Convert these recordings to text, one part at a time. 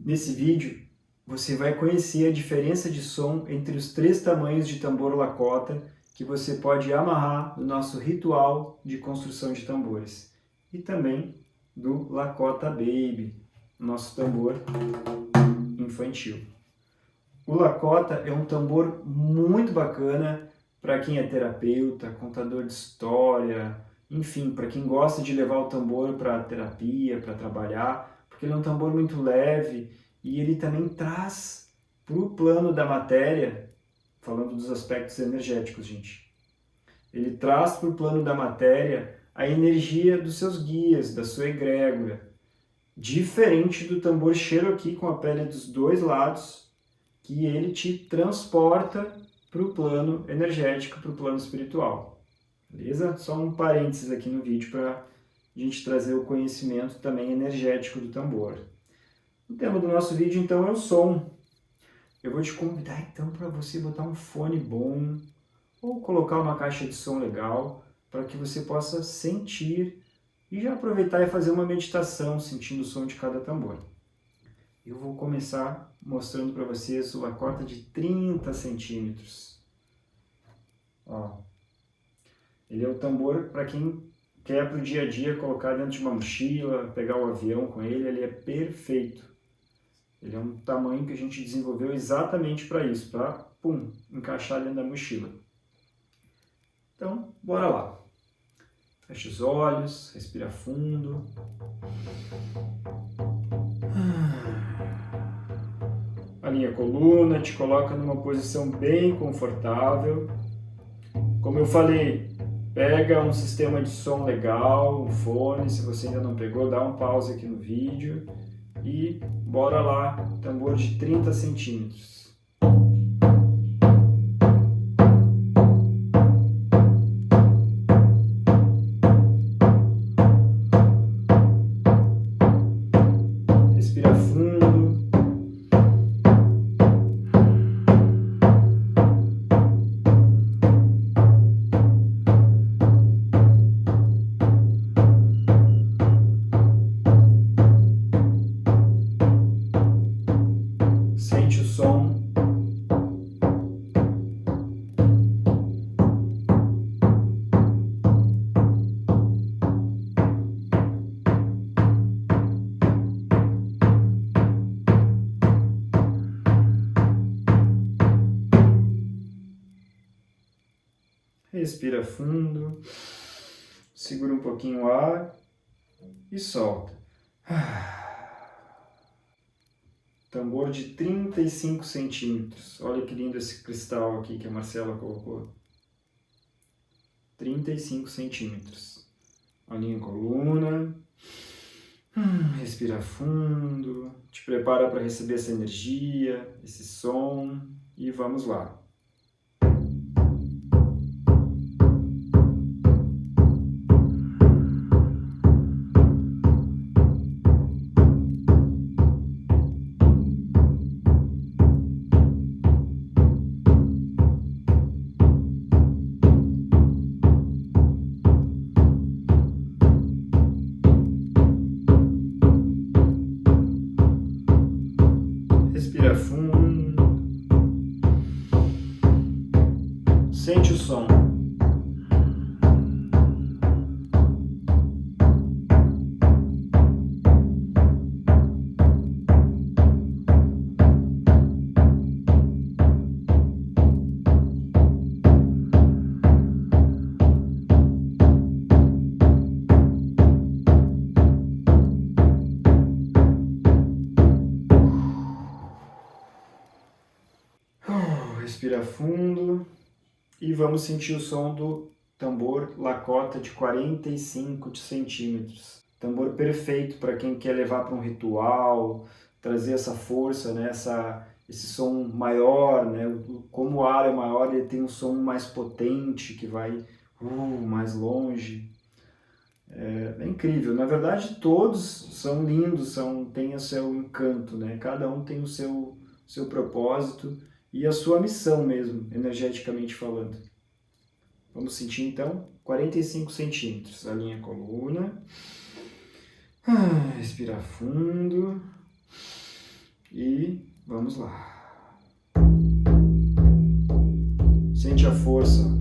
Nesse vídeo, você vai conhecer a diferença de som entre os 3 tamanhos de tambor Lakota que você pode amarrar no nosso ritual de construção de tambores. E também do Lakota Baby, nosso tambor infantil. O Lakota é um tambor muito bacana para quem é terapeuta, contador de história, enfim, para quem gosta de levar o tambor para terapia, para trabalhar, porque ele é um tambor muito leve e ele também traz para o plano da matéria, falando dos aspectos energéticos, gente, ele traz para o plano da matéria a energia dos seus guias, da sua egrégora, diferente do tambor Cherokee com a pele dos dois lados, que ele te transporta para o plano energético, para o plano espiritual. Beleza? Só um parênteses aqui no vídeo para a gente trazer o conhecimento também energético do tambor. O tema do nosso vídeo, então, é o som. Eu vou te convidar, então, para você botar um fone bom ou colocar uma caixa de som legal para que você possa sentir e já aproveitar e fazer uma meditação sentindo o som de cada tambor. Eu vou começar mostrando para vocês o Lakota de 30 centímetros. Ó, ele é o tambor para quem quer para o dia a dia colocar dentro de uma mochila, pegar o avião com ele é perfeito. Ele é um tamanho que a gente desenvolveu exatamente para isso, para, encaixar dentro da mochila. Então, bora lá. Fecha os olhos, respira fundo. Alinha a coluna, te coloca numa posição bem confortável. Como eu falei, pega um sistema de som legal, um fone, se você ainda não pegou, dá um pause aqui no vídeo e bora lá, tambor de 30 centímetros. Respira fundo. Sente o som. Respira fundo. Segura um pouquinho o ar e solta. Tambor de 35 centímetros. Olha que lindo esse cristal aqui que a Marcela colocou. 35 centímetros. Alinha a coluna. Respira fundo. Te prepara para receber essa energia, esse som. E vamos lá. Respira fundo. Sente o som. Respira fundo e vamos sentir o som do tambor Lakota de 45 centímetros. Tambor perfeito para quem quer levar para um ritual, trazer essa força, né? Esse som maior, né? Como o ar é maior, ele tem um som mais potente que vai mais longe. É incrível. Na verdade, todos são lindos, têm o seu encanto, né? Cada um tem o seu propósito e a sua missão mesmo, energeticamente falando. Vamos sentir então 45 centímetros. Alinha a coluna. Respira fundo. E vamos lá. Sente a força.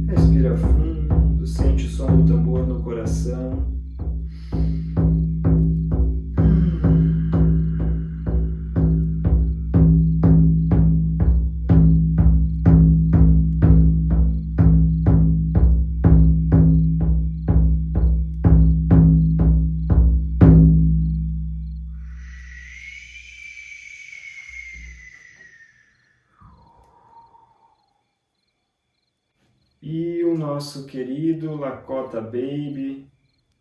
Respira fundo, sente o som do tambor no coração. E o nosso querido Lakota Baby,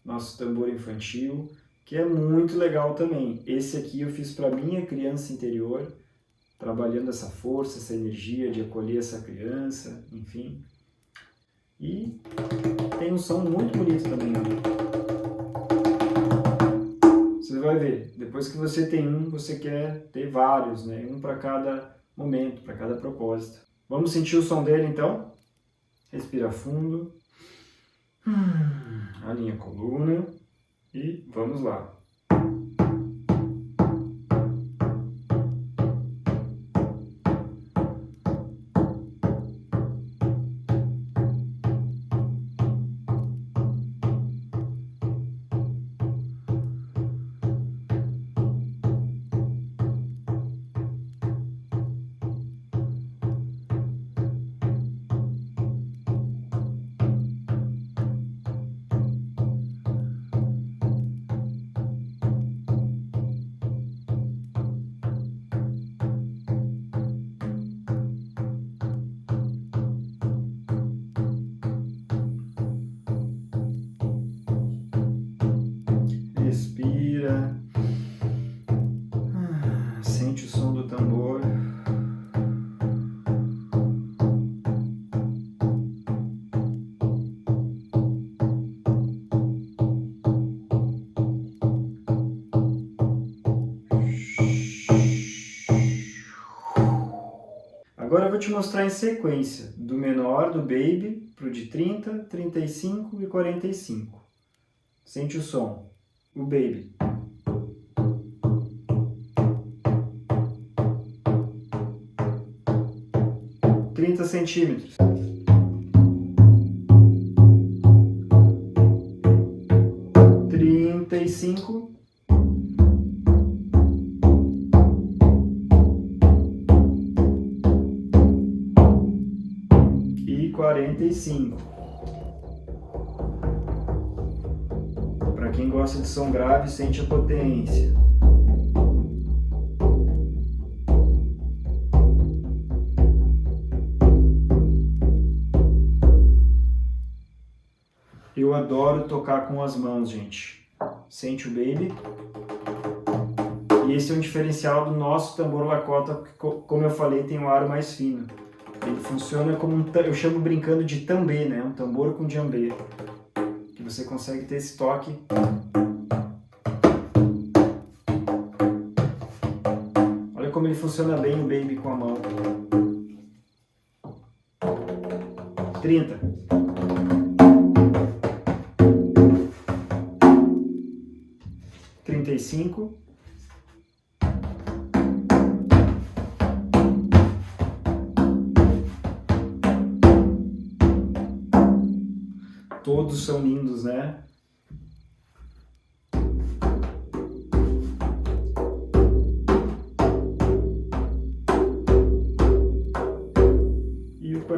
nosso tambor infantil, que é muito legal também. Esse aqui eu fiz para minha criança interior, trabalhando essa força, essa energia de acolher essa criança, enfim. E tem um som muito bonito também. Você vai ver, depois que você tem um, você quer ter vários, né? Um para cada momento, para cada propósito. Vamos sentir o som dele então? Respira fundo, alinha a coluna e vamos lá. Respira, sente o som do tambor. Agora eu vou te mostrar em sequência, do menor, do Baby, para o de 30, 35 e 45. Sente o som. O Baby. Trinta centímetros. Trinta e cinco. E 45. Para quem gosta de som grave, sente a potência. Eu adoro tocar com as mãos, gente. Sente o Baby. E esse é um diferencial do nosso tambor Lakota, porque, como eu falei, tem um aro mais fino. Ele funciona como eu chamo brincando de tambê, né? Um tambor com djambê. Que você consegue ter esse toque. Olha como ele funciona bem o Baby com a mão. 30. E 5. Todos são lindos, né?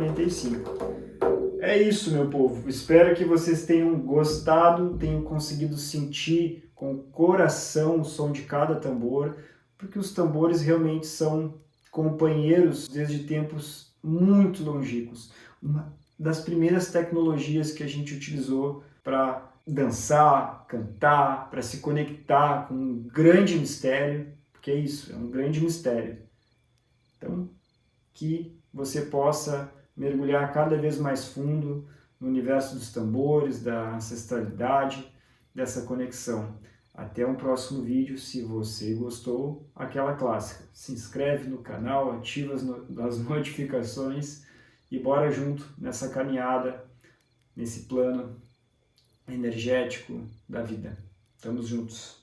45. É isso, meu povo. Espero que vocês tenham gostado, tenham conseguido sentir com o coração o som de cada tambor, porque os tambores realmente são companheiros desde tempos muito longínquos. Uma das primeiras tecnologias que a gente utilizou para dançar, cantar, para se conectar com um grande mistério, porque é isso, é um grande mistério. Então, que você possa mergulhar cada vez mais fundo no universo dos tambores, da ancestralidade, dessa conexão. Até um próximo vídeo. Se você gostou, aquela clássica, se inscreve no canal, ativa as notificações e bora junto nessa caminhada, nesse plano energético da vida. Estamos juntos.